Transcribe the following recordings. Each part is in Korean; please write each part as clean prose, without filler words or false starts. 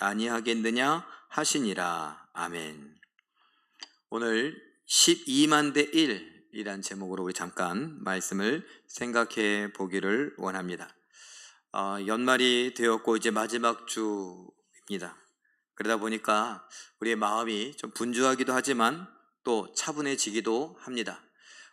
아니하겠느냐 하시니라. 아멘. 오늘 12만 대 1이란 제목으로 우리 잠깐 말씀을 생각해 보기를 원합니다. 연말이 되었고 이제 마지막 주입니다. 그러다 보니까 우리의 마음이 좀 분주하기도 하지만 또 차분해지기도 합니다.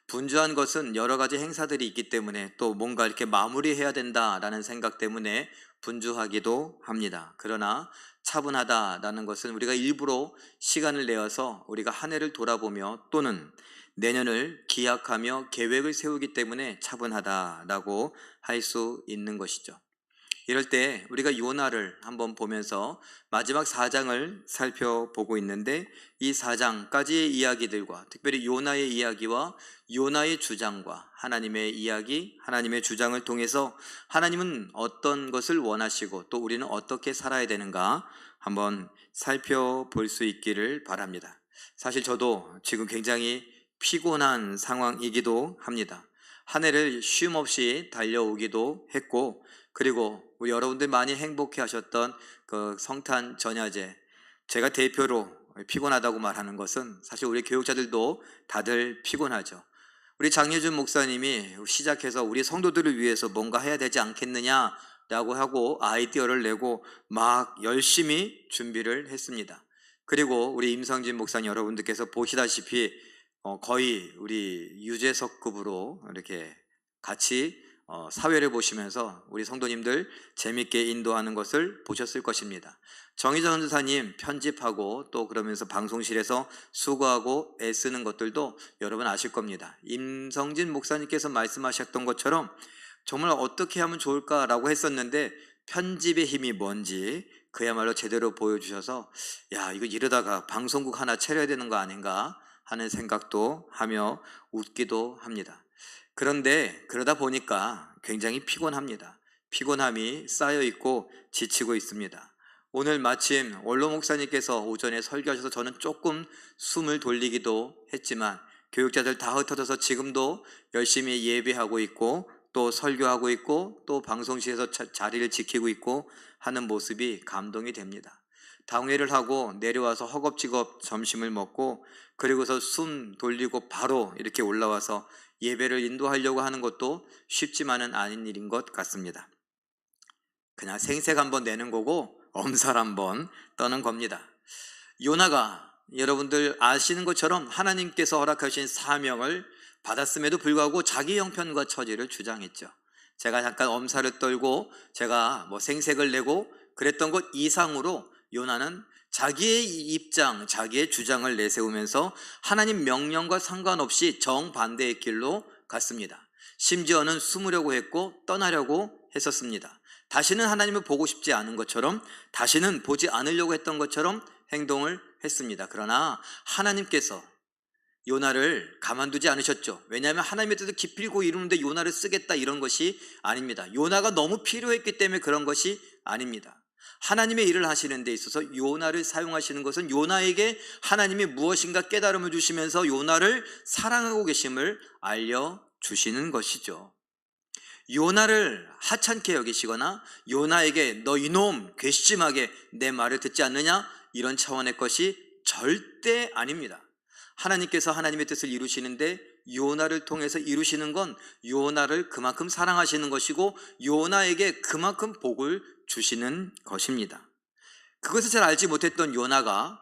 분주한 것은 여러 가지 행사들이 있기 때문에 또 뭔가 이렇게 마무리해야 된다라는 생각 때문에 분주하기도 합니다. 그러나 차분하다라는 것은 우리가 일부러 시간을 내어서 우리가 한 해를 돌아보며 또는 내년을 기약하며 계획을 세우기 때문에 차분하다라고 할 수 있는 것이죠. 이럴 때 우리가 요나를 한번 보면서 마지막 4장을 살펴보고 있는데, 이 4장까지의 이야기들과 특별히 요나의 이야기와 요나의 주장과 하나님의 이야기, 하나님의 주장을 통해서 하나님은 어떤 것을 원하시고 또 우리는 어떻게 살아야 되는가 한번 살펴볼 수 있기를 바랍니다. 사실 저도 지금 굉장히 피곤한 상황이기도 합니다. 한 해를 쉼 없이 달려오기도 했고, 그리고 우리 여러분들 많이 행복해 하셨던 그 성탄 전야제, 제가 대표로 피곤하다고 말하는 것은 사실 우리 교육자들도 다들 피곤하죠. 우리 장예준 목사님이 시작해서 우리 성도들을 위해서 뭔가 해야 되지 않겠느냐라고 하고 아이디어를 내고 막 열심히 준비를 했습니다. 그리고 우리 임성진 목사님 여러분들께서 보시다시피 거의 우리 유재석급으로 이렇게 같이 사회를 보시면서 우리 성도님들 재밌게 인도하는 것을 보셨을 것입니다. 정희정 전사님 편집하고 또 그러면서 방송실에서 수고하고 애쓰는 것들도 여러분 아실 겁니다. 임성진 목사님께서 말씀하셨던 것처럼 정말 어떻게 하면 좋을까라고 했었는데 편집의 힘이 뭔지 그야말로 제대로 보여주셔서 야, 이거 이러다가 방송국 하나 차려야 되는 거 아닌가 하는 생각도 하며 웃기도 합니다. 그런데 그러다 보니까 굉장히 피곤합니다. 피곤함이 쌓여 있고 지치고 있습니다. 오늘 마침 원로 목사님께서 오전에 설교하셔서 저는 조금 숨을 돌리기도 했지만 교육자들 다 흩어져서 지금도 열심히 예배하고 있고 또 설교하고 있고 또 방송실에서 자리를 지키고 있고 하는 모습이 감동이 됩니다. 당회를 하고 내려와서 허겁지겁 점심을 먹고 그리고서 숨 돌리고 바로 이렇게 올라와서 예배를 인도하려고 하는 것도 쉽지만은 아닌 일인 것 같습니다. 그냥 생색 한번 내는 거고 엄살 한번 떠는 겁니다. 요나가 여러분들 아시는 것처럼 하나님께서 허락하신 사명을 받았음에도 불구하고 자기 형편과 처지를 주장했죠. 제가 잠깐 엄살을 떨고 제가 생색을 내고 그랬던 것 이상으로 요나는 자기의 입장, 자기의 주장을 내세우면서 하나님 명령과 상관없이 정반대의 길로 갔습니다. 심지어는 숨으려고 했고 떠나려고 했었습니다. 다시는 하나님을 보고 싶지 않은 것처럼, 다시는 보지 않으려고 했던 것처럼 행동을 했습니다. 그러나 하나님께서 요나를 가만두지 않으셨죠. 왜냐하면 하나님의 뜻을 기필코 이루는데 요나를 쓰겠다 이런 것이 아닙니다. 요나가 너무 필요했기 때문에 그런 것이 아닙니다. 하나님의 일을 하시는 데 있어서 요나를 사용하시는 것은 요나에게 하나님이 무엇인가 깨달음을 주시면서 요나를 사랑하고 계심을 알려주시는 것이죠. 요나를 하찮게 여기시거나 요나에게 너 이놈 괘씸하게 내 말을 듣지 않느냐 이런 차원의 것이 절대 아닙니다. 하나님께서 하나님의 뜻을 이루시는데 요나를 통해서 이루시는 건 요나를 그만큼 사랑하시는 것이고 요나에게 그만큼 복을 주시는 것입니다. 그것을 잘 알지 못했던 요나가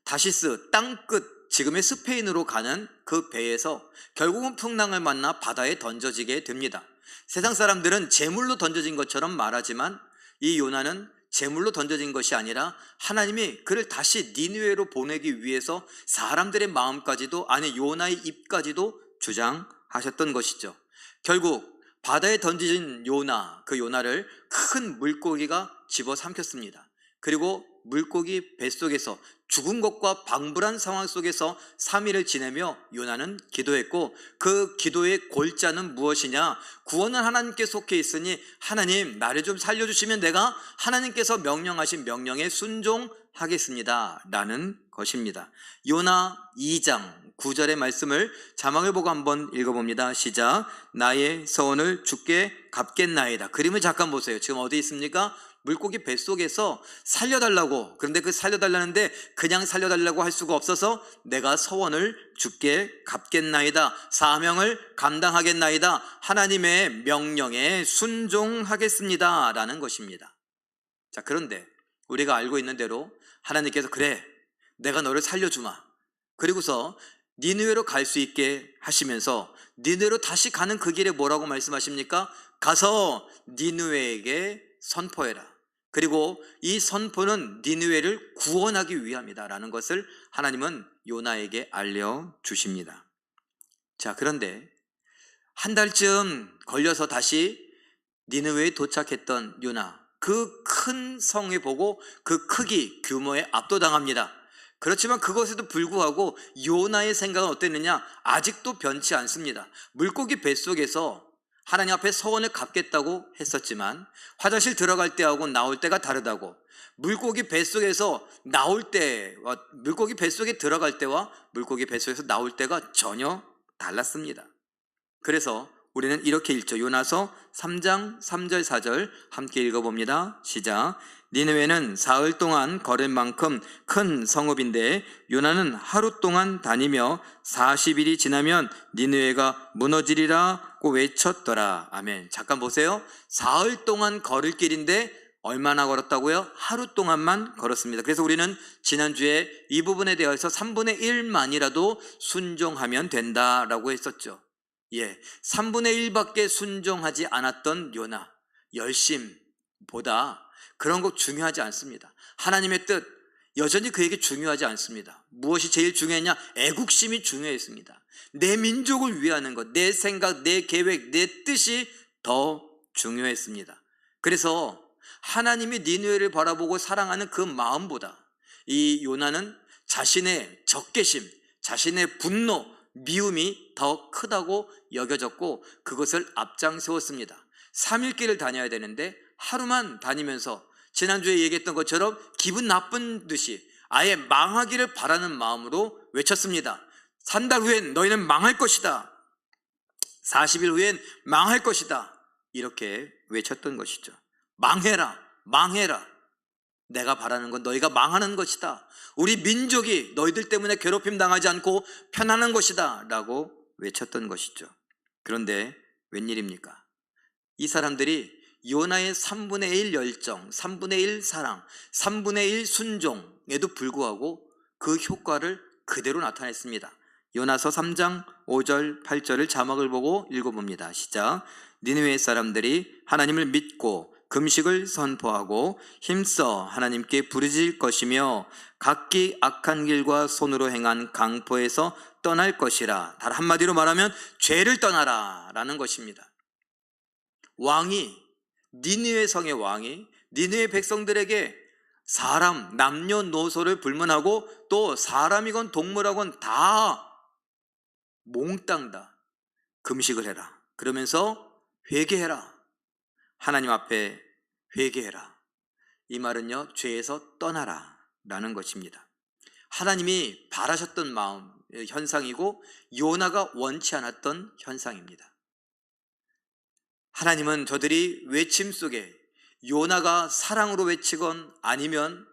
다시스 땅끝, 지금의 스페인으로 가는 그 배에서 결국은 풍랑을 만나 바다에 던져지게 됩니다. 세상 사람들은 제물로 던져진 것처럼 말하지만 이 요나는 제물로 던져진 것이 아니라 하나님이 그를 다시 니느웨로 보내기 위해서 사람들의 마음까지도, 아니 요나의 입까지도 주장하셨던 것이죠. 결국 바다에 던져진 요나, 그 요나를 큰 물고기가 집어삼켰습니다. 그리고 물고기 뱃속에서 죽은 것과 방불한 상황 속에서 3일을 지내며 요나는 기도했고, 그 기도의 골자는 무엇이냐? 구원은 하나님께 속해 있으니 하나님 나를 좀 살려주시면 내가 하나님께서 명령하신 명령에 순종하겠습니다 라는 것입니다. 요나 2장 9절의 말씀을 자막을 보고 한번 읽어봅니다. 시작. 나의 서원을 주께 갚겠나이다. 그림을 잠깐 보세요. 지금 어디 있습니까? 물고기 뱃속에서 살려달라고. 그런데 그 살려달라는데 그냥 살려달라고 할 수가 없어서 내가 서원을 주께 갚겠나이다, 사명을 감당하겠나이다, 하나님의 명령에 순종하겠습니다 라는 것입니다. 자, 그런데 우리가 알고 있는 대로 하나님께서 그래, 내가 너를 살려주마, 그리고서 니느웨로 갈 수 있게 하시면서 니느웨로 다시 가는 그 길에 뭐라고 말씀하십니까? 가서 니느웨에게 선포해라. 그리고 이 선포는 니느웨를 구원하기 위함이다 라는 것을 하나님은 요나에게 알려주십니다. 자, 그런데 한 달쯤 걸려서 다시 니느웨에 도착했던 요나, 그 큰 성에 보고 그 크기, 규모에 압도당합니다. 그렇지만 그것에도 불구하고 요나의 생각은 어땠느냐? 아직도 변치 않습니다. 물고기 뱃속에서 하나님 앞에 서원을 갚겠다고 했었지만 화장실 들어갈 때하고 나올 때가 다르다고, 물고기 뱃속에서 나올 때와 물고기 뱃속에 들어갈 때와 물고기 뱃속에서 나올 때가 전혀 달랐습니다. 그래서 우리는 이렇게 읽죠. 요나서 3장 3절 4절 함께 읽어봅니다. 시작. 니느웨는 사흘 동안 걸을 만큼 큰 성읍인데 요나는 하루 동안 다니며 40일이 지나면 니느웨가 무너지리라고 외쳤더라. 아멘. 잠깐 보세요. 사흘 동안 걸을 길인데 얼마나 걸었다고요? 하루 동안만 걸었습니다. 그래서 우리는 지난주에 이 부분에 대해서 3분의 1만이라도 순종하면 된다라고 했었죠. 3분의 1밖에 순종하지 않았던 요나, 열심보다 그런 거 중요하지 않습니다. 하나님의 뜻 여전히 그에게 중요하지 않습니다. 무엇이 제일 중요했냐? 애국심이 중요했습니다. 내 민족을 위하는 것, 내 생각, 내 계획, 내 뜻이 더 중요했습니다. 그래서 하나님이 니느웨를 바라보고 사랑하는 그 마음보다 이 요나는 자신의 적개심, 자신의 분노, 미움이 더 크다고 여겨졌고 그것을 앞장세웠습니다. 3일 길을 다녀야 되는데 하루만 다니면서 지난주에 얘기했던 것처럼 기분 나쁜 듯이 아예 망하기를 바라는 마음으로 외쳤습니다. 3달 후엔 너희는 망할 것이다. 40일 후엔 망할 것이다. 이렇게 외쳤던 것이죠. 망해라, 망해라. 내가 바라는 건 너희가 망하는 것이다. 우리 민족이 너희들 때문에 괴롭힘 당하지 않고 편안한 것이다 라고 외쳤던 것이죠. 그런데 웬일입니까? 이 사람들이 요나의 3분의 1 열정, 3분의 1 사랑, 3분의 1 순종에도 불구하고 그 효과를 그대로 나타냈습니다. 요나서 3장 5절 8절을 자막을 보고 읽어봅니다. 시작. 니느웨 사람들이 하나님을 믿고 금식을 선포하고 힘써 하나님께 부르짖을 것이며 각기 악한 길과 손으로 행한 강포에서 떠날 것이라. 단 한마디로 말하면 죄를 떠나라 라는 것입니다. 왕이, 니느웨 성의 왕이 니느웨 백성들에게 사람, 남녀노소를 불문하고 또 사람이건 동물하건 다 몽땅 다 금식을 해라. 그러면서 회개해라. 하나님 앞에 회개해라. 이 말은요, 죄에서 떠나라 라는 것입니다. 하나님이 바라셨던 마음, 현상이고 요나가 원치 않았던 현상입니다. 하나님은 저들이 외침 속에 요나가 사랑으로 외치건 아니면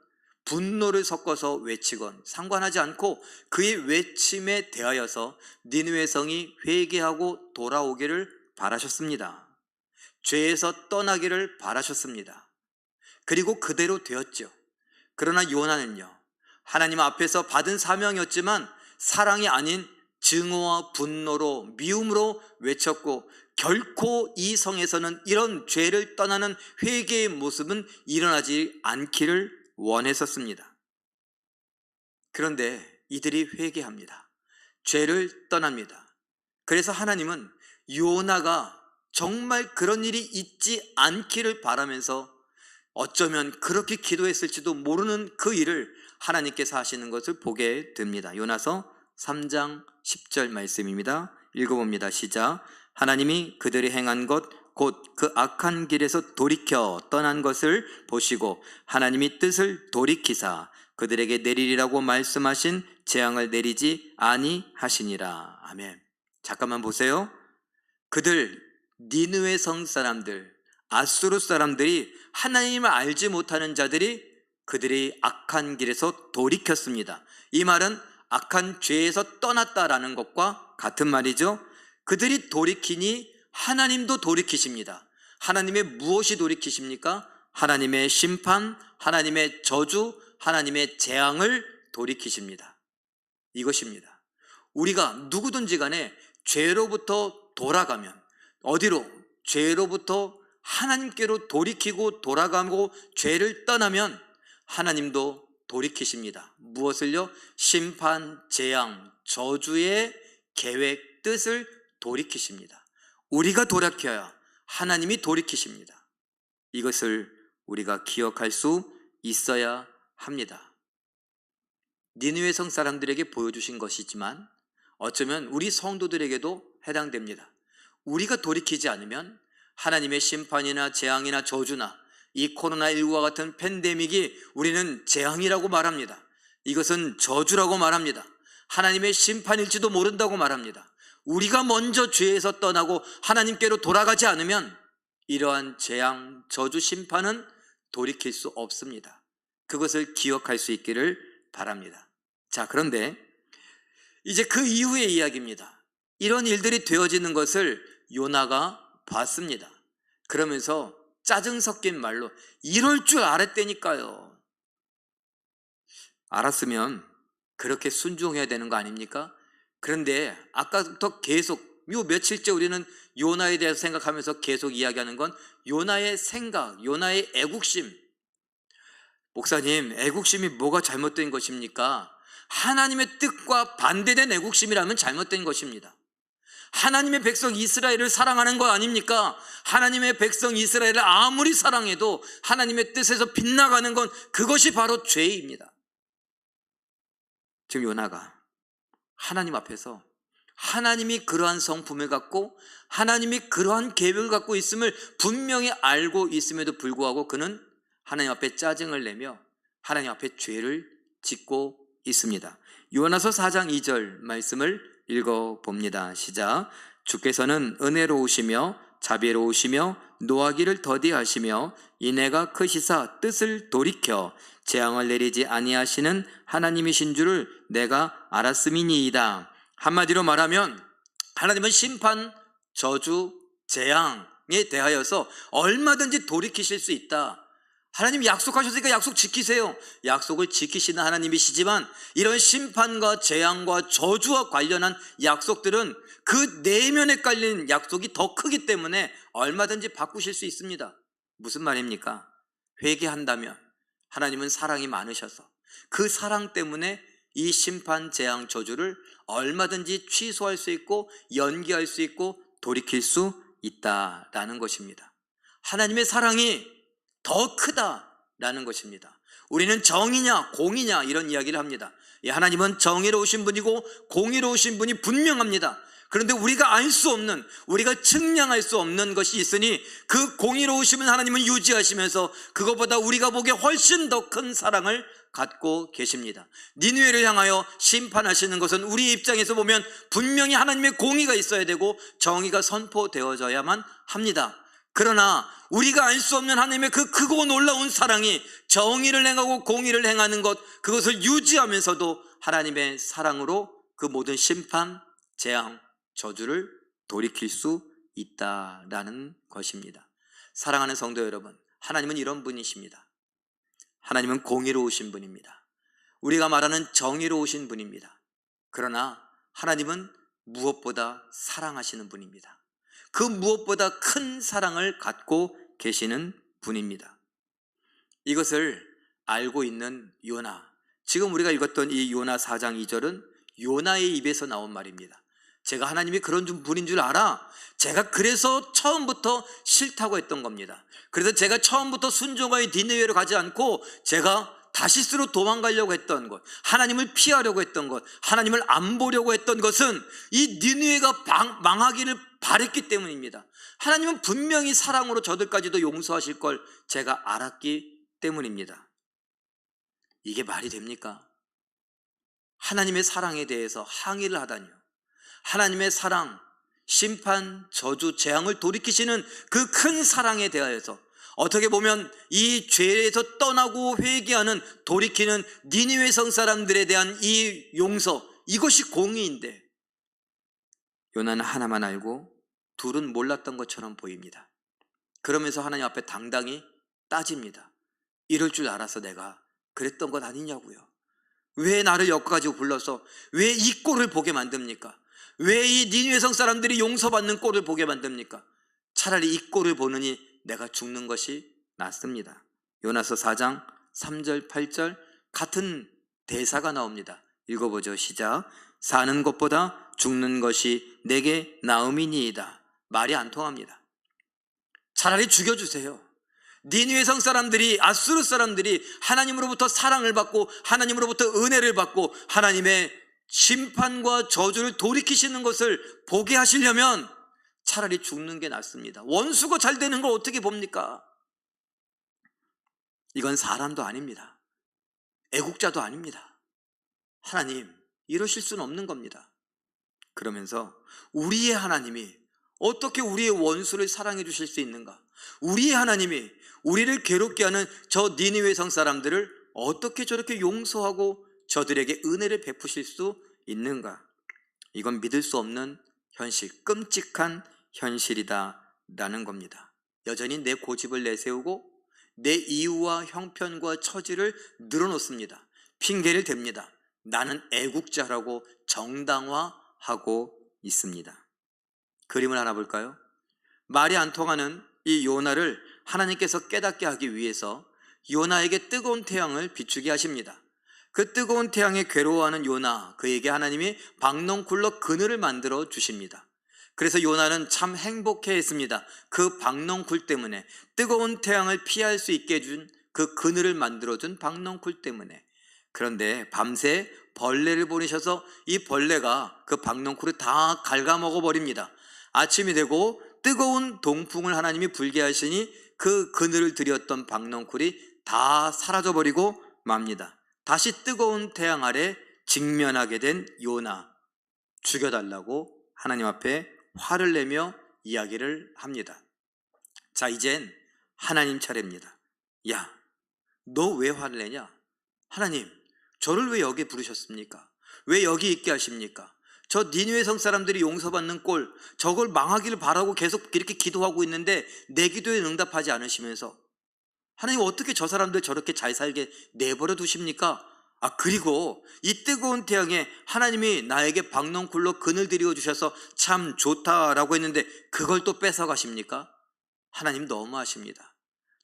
분노를 섞어서 외치건 상관하지 않고 그의 외침에 대하여서 니느웨 성이 회개하고 돌아오기를 바라셨습니다. 죄에서 떠나기를 바라셨습니다. 그리고 그대로 되었죠. 그러나 요나는요, 하나님 앞에서 받은 사명이었지만 사랑이 아닌 증오와 분노로, 미움으로 외쳤고 결코 이 성에서는 이런 죄를 떠나는 회개의 모습은 일어나지 않기를 원했었습니다. 그런데 이들이 회개합니다. 죄를 떠납니다. 그래서 하나님은 요나가 정말 그런 일이 있지 않기를 바라면서 어쩌면 그렇게 기도했을지도 모르는 그 일을 하나님께서 하시는 것을 보게 됩니다. 요나서 3장 10절 말씀입니다. 읽어봅니다. 시작. 하나님이 그들이 행한 것 곧 그 악한 길에서 돌이켜 떠난 것을 보시고 하나님이 뜻을 돌이키사 그들에게 내리리라고 말씀하신 재앙을 내리지 아니하시니라. 아멘. 잠깐만 보세요. 그들 니느웨 성 사람들 아수르 사람들이 하나님을 알지 못하는 자들이 그들이 악한 길에서 돌이켰습니다. 이 말은 악한 죄에서 떠났다라는 것과 같은 말이죠. 그들이 돌이키니 하나님도 돌이키십니다. 하나님의 무엇이 돌이키십니까? 하나님의 심판, 하나님의 저주, 하나님의 재앙을 돌이키십니다. 이것입니다. 우리가 누구든지 간에 죄로부터 돌아가면, 어디로? 죄로부터 하나님께로 돌이키고 돌아가고 죄를 떠나면 하나님도 돌이키십니다. 무엇을요? 심판, 재앙, 저주의 계획, 뜻을 돌이키십니다. 우리가 돌이켜야 하나님이 돌이키십니다. 이것을 우리가 기억할 수 있어야 합니다. 니느웨 성 사람들에게 보여주신 것이지만 어쩌면 우리 성도들에게도 해당됩니다. 우리가 돌이키지 않으면 하나님의 심판이나 재앙이나 저주나 이 코로나19와 같은 팬데믹이 우리는 재앙이라고 말합니다. 이것은 저주라고 말합니다. 하나님의 심판일지도 모른다고 말합니다. 우리가 먼저 죄에서 떠나고 하나님께로 돌아가지 않으면 이러한 재앙, 저주, 심판은 돌이킬 수 없습니다. 그것을 기억할 수 있기를 바랍니다. 자, 그런데 이제 그 이후의 이야기입니다. 이런 일들이 되어지는 것을 요나가 봤습니다. 그러면서 짜증 섞인 말로 이럴 줄 알았다니까요. 알았으면 그렇게 순종해야 되는 거 아닙니까? 그런데 아까부터 계속 요 며칠째 우리는 요나에 대해서 생각하면서 계속 이야기하는 건 요나의 생각, 요나의 애국심. 목사님, 애국심이 뭐가 잘못된 것입니까? 하나님의 뜻과 반대된 애국심이라면 잘못된 것입니다. 하나님의 백성 이스라엘을 사랑하는 거 아닙니까? 하나님의 백성 이스라엘을 아무리 사랑해도 하나님의 뜻에서 빗나가는 건 그것이 바로 죄입니다. 지금 요나가 하나님 앞에서 하나님이 그러한 성품을 갖고 하나님이 그러한 계획을 갖고 있음을 분명히 알고 있음에도 불구하고 그는 하나님 앞에 짜증을 내며 하나님 앞에 죄를 짓고 있습니다. 요나서 4장 2절 말씀을 읽어봅니다. 시작. 주께서는 은혜로우시며 자비로우시며 노하기를 더디하시며 인애가 크시사 뜻을 돌이켜 재앙을 내리지 아니하시는 하나님이신 줄을 내가 알았음이니이다. 한마디로 말하면 하나님은 심판, 저주, 재앙에 대하여서 얼마든지 돌이키실 수 있다. 하나님 약속하셨으니까 약속 지키세요. 약속을 지키시는 하나님이시지만 이런 심판과 재앙과 저주와 관련한 약속들은 그 내면에 깔린 약속이 더 크기 때문에 얼마든지 바꾸실 수 있습니다. 무슨 말입니까? 회개한다면 하나님은 사랑이 많으셔서 그 사랑 때문에 이 심판, 재앙, 저주를 얼마든지 취소할 수 있고 연기할 수 있고 돌이킬 수 있다라는 것입니다. 하나님의 사랑이 더 크다라는 것입니다. 우리는 정이냐 공이냐 이런 이야기를 합니다. 하나님은 정의로우신 분이고 공의로우신 분이 분명합니다. 그런데 우리가 알 수 없는, 우리가 측량할 수 없는 것이 있으니 그 공의로우심은 하나님은 유지하시면서 그것보다 우리가 보기에 훨씬 더 큰 사랑을 갖고 계십니다. 니느웨를 향하여 심판하시는 것은 우리 입장에서 보면 분명히 하나님의 공의가 있어야 되고 정의가 선포되어져야만 합니다. 그러나 우리가 알 수 없는 하나님의 그 크고 놀라운 사랑이 정의를 행하고 공의를 행하는 것, 그것을 유지하면서도 하나님의 사랑으로 그 모든 심판, 재앙, 저주를 돌이킬 수 있다라는 것입니다. 사랑하는 성도 여러분, 하나님은 이런 분이십니다. 하나님은 공의로우신 분입니다. 우리가 말하는 정의로우신 분입니다. 그러나 하나님은 무엇보다 사랑하시는 분입니다. 그 무엇보다 큰 사랑을 갖고 계시는 분입니다. 이것을 알고 있는 요나, 지금 우리가 읽었던 이 요나 4장 2절은 요나의 입에서 나온 말입니다. 제가 하나님이 그런 분인 줄 알아. 제가 그래서 처음부터 싫다고 했던 겁니다. 그래서 제가 처음부터 순종하여 니느웨로 가지 않고 제가 다시스로 도망가려고 했던 것, 하나님을 피하려고 했던 것, 하나님을 안 보려고 했던 것은 이 니느웨가 망하기를 바랬기 때문입니다. 하나님은 분명히 사랑으로 저들까지도 용서하실 걸 제가 알았기 때문입니다. 이게 말이 됩니까? 하나님의 사랑에 대해서 항의를 하다니요. 하나님의 사랑, 심판, 저주, 재앙을 돌이키시는 그 큰 사랑에 대하여서 어떻게 보면 이 죄에서 떠나고 회개하는 돌이키는 니느웨 성 사람들에 대한 이 용서, 이것이 공의인데 요나는 하나만 알고 둘은 몰랐던 것처럼 보입니다. 그러면서 하나님 앞에 당당히 따집니다. 이럴 줄 알아서 내가 그랬던 것 아니냐고요. 왜 나를 여기까지 불러서 왜 이 꼴을 보게 만듭니까? 왜 이 니느웨 성 사람들이 용서받는 꼴을 보게 만듭니까? 차라리 이 꼴을 보느니 내가 죽는 것이 낫습니다. 요나서 4장 3절 8절 같은 대사가 나옵니다. 읽어보죠. 시작. 사는 것보다 죽는 것이 내게 나음이니이다. 말이 안 통합니다. 차라리 죽여주세요. 니느웨 성 사람들이, 아수르 사람들이 하나님으로부터 사랑을 받고 하나님으로부터 은혜를 받고 하나님의 심판과 저주를 돌이키시는 것을 보게 하시려면 차라리 죽는 게 낫습니다. 원수가 잘 되는 걸 어떻게 봅니까? 이건 사람도 아닙니다. 애국자도 아닙니다. 하나님, 이러실 수는 없는 겁니다. 그러면서 우리의 하나님이 어떻게 우리의 원수를 사랑해 주실 수 있는가? 우리의 하나님이 우리를 괴롭게 하는 저 니느웨 성 사람들을 어떻게 저렇게 용서하고 저들에게 은혜를 베푸실 수 있는가? 이건 믿을 수 없는 현실, 끔찍한 현실이다라는 겁니다. 여전히 내 고집을 내세우고 내 이유와 형편과 처지를 늘어놓습니다. 핑계를 댑니다. 나는 애국자라고 정당화하고 있습니다. 그림을 하나 볼까요? 말이 안 통하는 이 요나를 하나님께서 깨닫게 하기 위해서 요나에게 뜨거운 태양을 비추게 하십니다. 그 뜨거운 태양에 괴로워하는 요나, 그에게 하나님이 박넝쿨로 그늘을 만들어 주십니다. 그래서 요나는 참 행복해했습니다. 그 박넝쿨 때문에, 뜨거운 태양을 피할 수 있게 해준 그 그늘을 만들어준 박넝쿨 때문에. 그런데 밤새 벌레를 보내셔서 이 벌레가 그 박넝쿨을 다 갉아먹어 버립니다. 아침이 되고 뜨거운 동풍을 하나님이 불게 하시니 그 그늘을 들였던 박넝쿨이 다 사라져버리고 맙니다. 다시 뜨거운 태양 아래 직면하게 된 요나, 죽여달라고 하나님 앞에 화를 내며 이야기를 합니다. 자, 이젠 하나님 차례입니다. 야, 너 왜 화를 내냐? 하나님, 저를 왜 여기 부르셨습니까? 왜 여기 있게 하십니까? 저 니느웨 성 사람들이 용서받는 꼴, 저걸 망하기를 바라고 계속 이렇게 기도하고 있는데 내 기도에 응답하지 않으시면서 하나님 어떻게 저 사람들 저렇게 잘 살게 내버려 두십니까? 그리고 이 뜨거운 태양에 하나님이 나에게 박넝쿨로 그늘 들여 주셔서 참 좋다라고 했는데 그걸 또 뺏어 가십니까? 하나님 너무하십니다.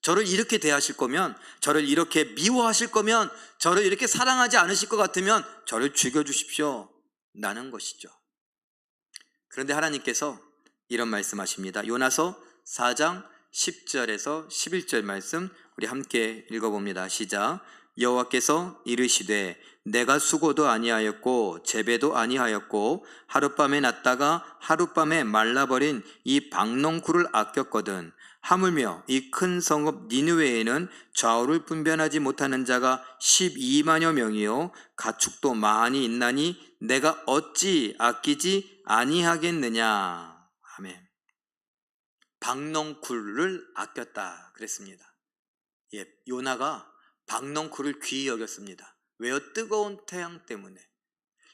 저를 이렇게 대하실 거면, 저를 이렇게 미워하실 거면, 저를 이렇게 사랑하지 않으실 것 같으면 저를 죽여주십시오 라는 것이죠. 그런데 하나님께서 이런 말씀하십니다. 요나서 4장 10절에서 11절 말씀 우리 함께 읽어봅니다. 시작. 여호와께서 이르시되 내가 수고도 아니하였고 재배도 아니하였고 하룻밤에 났다가 하룻밤에 말라버린 이 박넝쿨을 아꼈거든. 하물며 이 큰 성읍 니느웨에는 좌우를 분별하지 못하는 자가 12만여 명이요 가축도 많이 있나니 내가 어찌 아끼지 아니하겠느냐. 아멘. 박넝쿨을 아꼈다 그랬습니다. 요나가 박넝쿨을 귀히 여겼습니다. 왜요? 뜨거운 태양 때문에.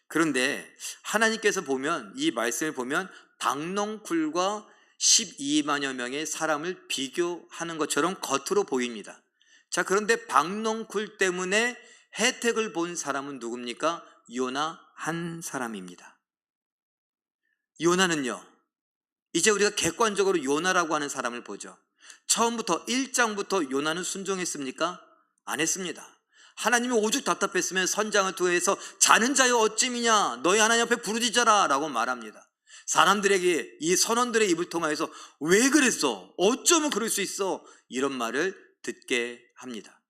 그런데 하나님께서 보면, 이 말씀을 보면 박넝쿨과 12만여 명의 사람을 비교하는 것처럼 겉으로 보입니다. 자, 그런데 박넝쿨 때문에 혜택을 본 사람은 누굽니까? 요나 한 사람입니다. 요나는요, 이제 우리가 객관적으로 요나라고 하는 사람을 보죠. 처음부터 1장부터 요나는 순종했습니까? 안 했습니다. 하나님이 오죽 답답했으면 선장을 투하해서 자는 자여 어찌미냐, 너희 하나님 앞에 부르짖어라 라고 말합니다. 사람들에게, 이 선원들의 입을 통하여서 왜 그랬어? 어쩌면 그럴 수 있어? 이런 말을 듣게 합니다.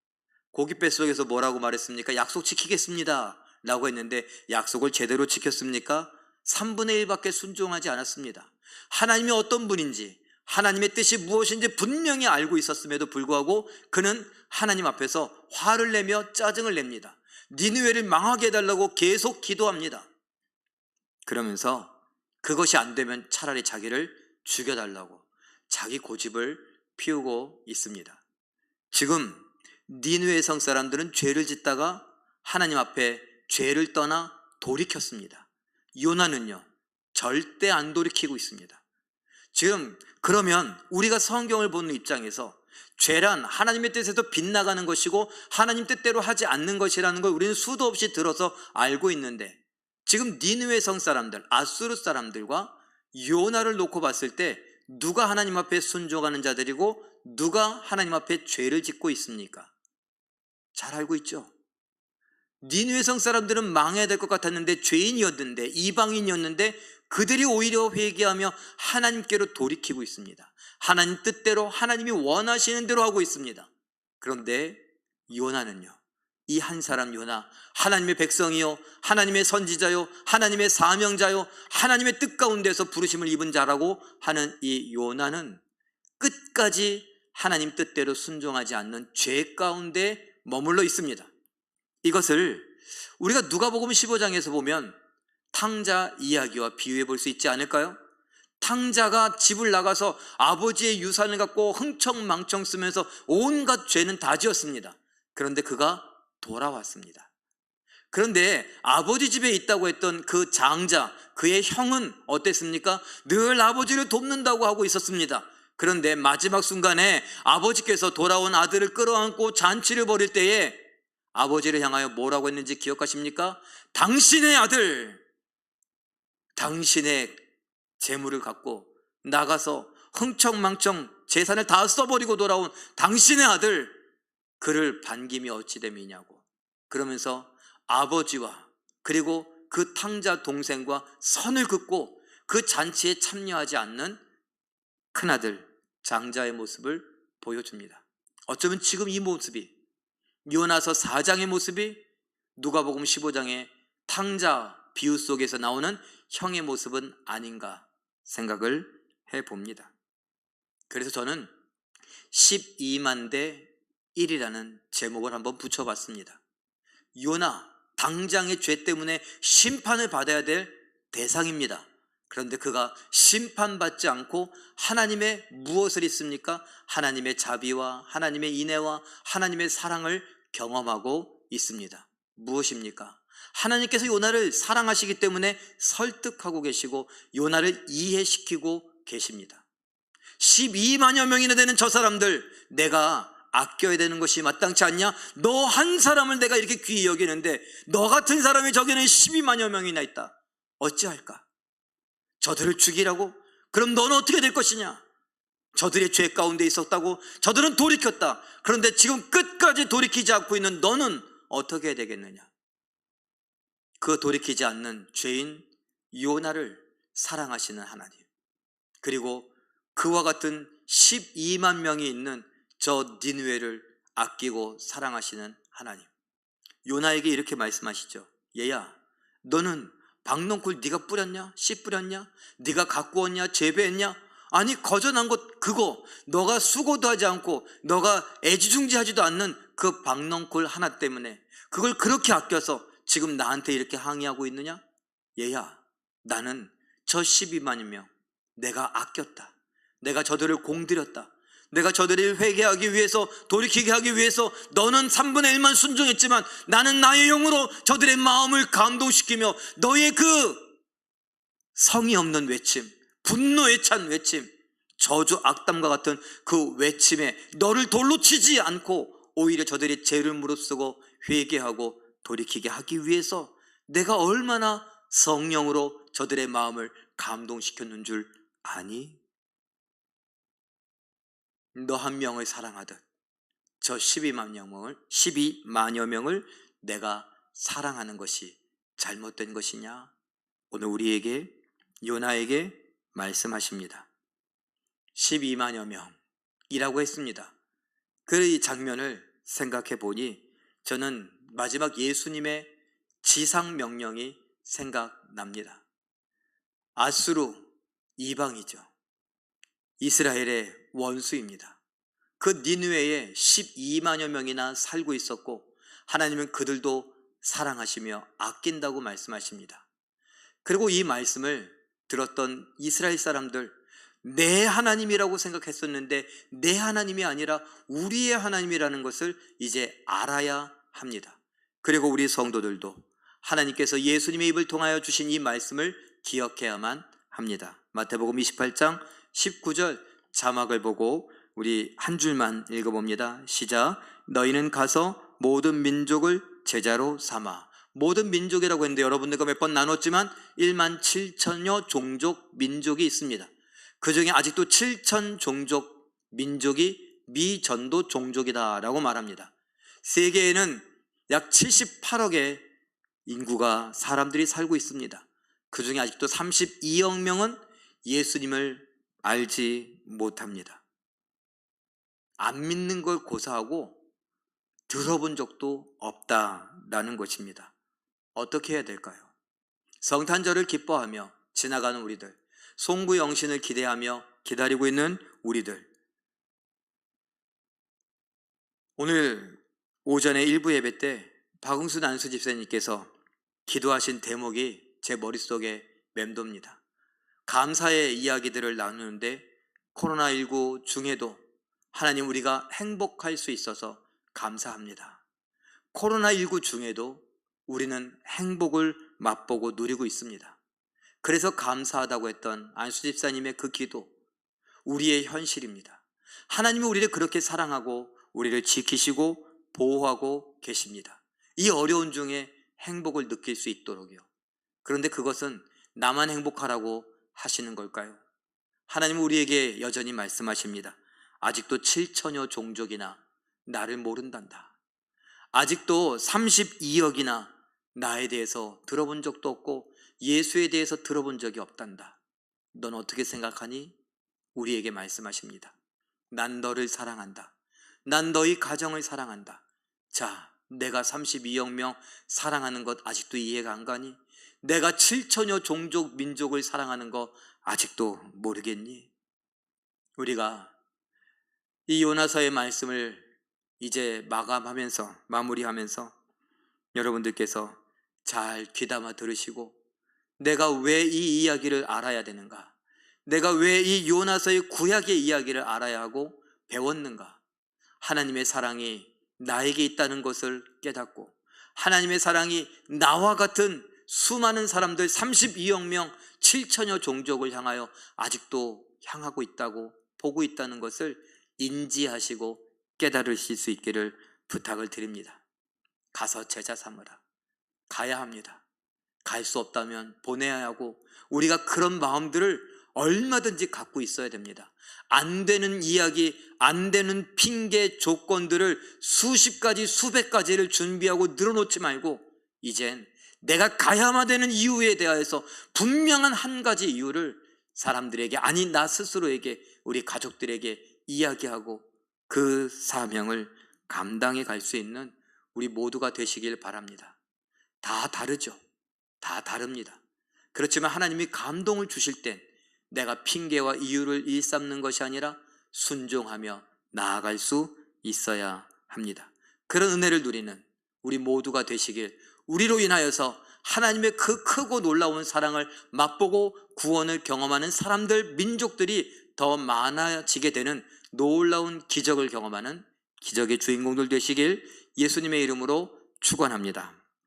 고기 뱃속에서 뭐라고 말했습니까? 약속 지키겠습니다 라고 했는데 약속을 제대로 지켰습니까? 3분의 1밖에 순종하지 않았습니다. 하나님이 어떤 분인지, 하나님의 뜻이 무엇인지 분명히 알고 있었음에도 불구하고 그는 하나님 앞에서 화를 내며 짜증을 냅니다. 니느웨를 망하게 해달라고 계속 기도합니다. 그러면서 그것이 안 되면 차라리 자기를 죽여달라고 자기 고집을 피우고 있습니다. 지금 니느웨 성 사람들은 죄를 짓다가 하나님 앞에 죄를 떠나 돌이켰습니다. 요나는요, 절대 안 돌이키고 있습니다. 지금 그러면 우리가 성경을 보는 입장에서 죄란 하나님의 뜻에서 빗나가는 것이고 하나님 뜻대로 하지 않는 것이라는 걸 우리는 수도 없이 들어서 알고 있는데, 지금 니느웨 성 사람들, 아수르 사람들과 요나를 놓고 봤을 때 누가 하나님 앞에 순종하는 자들이고 누가 하나님 앞에 죄를 짓고 있습니까? 잘 알고 있죠? 니느웨 성 사람들은 망해야 될 것 같았는데, 죄인이었는데, 이방인이었는데 그들이 오히려 회개하며 하나님께로 돌이키고 있습니다. 하나님 뜻대로 하나님이 원하시는 대로 하고 있습니다. 그런데 요나는요, 이 한 사람 요나, 하나님의 백성이요, 하나님의 선지자요, 하나님의 사명자요, 하나님의 뜻 가운데서 부르심을 입은 자라고 하는 이 요나는 끝까지 하나님 뜻대로 순종하지 않는 죄 가운데 머물러 있습니다. 이것을 우리가 누가복음 15장에서 보면 탕자 이야기와 비유해 볼 수 있지 않을까요? 탕자가 집을 나가서 아버지의 유산을 갖고 흥청망청 쓰면서 온갖 죄는 다 지었습니다. 그런데 그가 돌아왔습니다. 그런데 아버지 집에 있다고 했던 그 장자, 그의 형은 어땠습니까? 늘 아버지를 돕는다고 하고 있었습니다. 그런데 마지막 순간에 아버지께서 돌아온 아들을 끌어안고 잔치를 벌일 때에 아버지를 향하여 뭐라고 했는지 기억하십니까? 당신의 아들, 당신의 재물을 갖고 나가서 흥청망청 재산을 다 써버리고 돌아온 당신의 아들, 그를 반김이 어찌 됨이냐고. 그러면서 아버지와 그리고 그 탕자 동생과 선을 긋고 그 잔치에 참여하지 않는 큰아들 장자의 모습을 보여줍니다. 어쩌면 지금 이 모습이, 요나서 4장의 모습이 누가복음 15장의 탕자 비유 속에서 나오는 형의 모습은 아닌가 생각을 해봅니다. 그래서 저는 12만 대 1이라는 제목을 한번 붙여봤습니다. 요나, 당장의 죄 때문에 심판을 받아야 될 대상입니다. 그런데 그가 심판받지 않고 하나님의 무엇을 있습니까? 하나님의 자비와 하나님의 인애와 하나님의 사랑을 경험하고 있습니다. 무엇입니까? 하나님께서 요나를 사랑하시기 때문에 설득하고 계시고 요나를 이해시키고 계십니다. 12만여 명이나 되는 저 사람들, 내가 아껴야 되는 것이 마땅치 않냐? 너 한 사람을 내가 이렇게 귀히 여기는데 너 같은 사람이 저기는 12만여 명이나 있다. 어찌할까? 저들을 죽이라고? 그럼 너는 어떻게 될 것이냐? 저들의 죄 가운데 있었다고? 저들은 돌이켰다. 그런데 지금 끝까지 돌이키지 않고 있는 너는 어떻게 해야 되겠느냐? 그 돌이키지 않는 죄인 요나를 사랑하시는 하나님, 그리고 그와 같은 12만 명이 있는 저 니느웨를 아끼고 사랑하시는 하나님, 요나에게 이렇게 말씀하시죠. 얘야, 너는 박농쿨 네가 뿌렸냐? 씨 뿌렸냐? 네가 갖고 왔냐? 재배했냐? 아니, 거저난 것 그거 너가 수고도 하지 않고 너가 애지중지하지도 않는 그 박농쿨 하나 때문에 그걸 그렇게 아껴서 지금 나한테 이렇게 항의하고 있느냐? 얘야, 나는 저 12만여 명 내가 아꼈다. 내가 저들을 공들였다. 내가 저들을 회개하기 위해서, 돌이키게 하기 위해서 너는 3분의 1만 순종했지만 나는 나의 영으로 저들의 마음을 감동시키며 너의 그 성의 없는 외침, 분노에 찬 외침, 저주 악담과 같은 그 외침에 너를 돌로 치지 않고 오히려 저들이 죄를 무릅쓰고 회개하고 돌이키게 하기 위해서 내가 얼마나 성령으로 저들의 마음을 감동시켰는 줄 아니? 너 한 명을 사랑하듯 저 12만여 명을 내가 사랑하는 것이 잘못된 것이냐? 오늘 우리에게, 요나에게 말씀하십니다. 12만여 명이라고 했습니다. 그 장면을 생각해 보니 저는 마지막 예수님의 지상명령이 생각납니다. 아수르, 이방이죠. 이스라엘의 원수입니다. 그 니느웨에 12만여 명이나 살고 있었고 하나님은 그들도 사랑하시며 아낀다고 말씀하십니다. 그리고 이 말씀을 들었던 이스라엘 사람들, 내 하나님이라고 생각했었는데 내 하나님이 아니라 우리의 하나님이라는 것을 이제 알아야 합니다. 그리고 우리 성도들도 하나님께서 예수님의 입을 통하여 주신 이 말씀을 기억해야만 합니다. 마태복음 28장 19절 자막을 보고 우리 한 줄만 읽어봅니다. 시작. 너희는 가서 모든 민족을 제자로 삼아. 모든 민족이라고 했는데 여러분들과 몇 번 나눴지만 1만 7천여 종족 민족이 있습니다. 그 중에 아직도 7천 종족 민족이 미전도 종족이다라고 말합니다. 세계에는 약 78억의 인구가 사람들이 살고 있습니다. 그 중에 아직도 32억 명은 예수님을 알지 못합니다. 안 믿는 걸 고사하고 들어본 적도 없다라는 것입니다. 어떻게 해야 될까요? 성탄절을 기뻐하며 지나가는 우리들, 송구 영신을 기대하며 기다리고 있는 우리들, 오늘 오전에 일부 예배 때 박응수 안수 집사님께서 기도하신 대목이 제 머릿속에 맴돕니다. 감사의 이야기들을 나누는데 코로나19 중에도 하나님 우리가 행복할 수 있어서 감사합니다. 코로나19 중에도 우리는 행복을 맛보고 누리고 있습니다. 그래서 감사하다고 했던 안수 집사님의 그 기도, 우리의 현실입니다. 하나님이 우리를 그렇게 사랑하고 우리를 지키시고 보호하고 계십니다. 이 어려운 중에 행복을 느낄 수 있도록요. 그런데 그것은 나만 행복하라고 하시는 걸까요? 하나님은 우리에게 여전히 말씀하십니다. 아직도 7천여 종족이나 나를 모른단다. 아직도 32억이나 나에 대해서 들어본 적도 없고 예수에 대해서 들어본 적이 없단다. 넌 어떻게 생각하니? 우리에게 말씀하십니다. 난 너를 사랑한다. 난 너희 가정을 사랑한다. 자, 내가 32억 명 사랑하는 것 아직도 이해가 안 가니? 내가 7천여 종족 민족을 사랑하는 거 아직도 모르겠니? 우리가 이 요나서의 말씀을 이제 마무리하면서 여러분들께서 잘 귀담아 들으시고 내가 왜 이 이야기를 알아야 되는가? 내가 왜 이 요나서의 구약의 이야기를 알아야 하고 배웠는가? 하나님의 사랑이 나에게 있다는 것을 깨닫고 하나님의 사랑이 나와 같은 수많은 사람들 32억 명 7천여 종족을 향하여 아직도 향하고 있다고 보고 있다는 것을 인지하시고 깨달으실 수 있기를 부탁을 드립니다. 가서 제자 삼으라. 가야 합니다. 갈 수 없다면 보내야 하고 우리가 그런 마음들을 얼마든지 갖고 있어야 됩니다. 안 되는 이야기, 안 되는 핑계, 조건들을 수십 가지, 수백 가지를 준비하고 늘어놓지 말고 이젠 내가 가야만 되는 이유에 대하여서 분명한 한 가지 이유를 사람들에게, 아니 나 스스로에게, 우리 가족들에게 이야기하고 그 사명을 감당해 갈 수 있는 우리 모두가 되시길 바랍니다. 다 다르죠. 다 다릅니다. 그렇지만 하나님이 감동을 주실 땐 내가 핑계와 이유를 일삼는 것이 아니라 순종하며 나아갈 수 있어야 합니다. 그런 은혜를 누리는 우리 모두가 되시길, 우리로 인하여서 하나님의 그 크고 놀라운 사랑을 맛보고 구원을 경험하는 사람들, 민족들이 더 많아지게 되는 놀라운 기적을 경험하는 기적의 주인공들 되시길 예수님의 이름으로 축원합니다.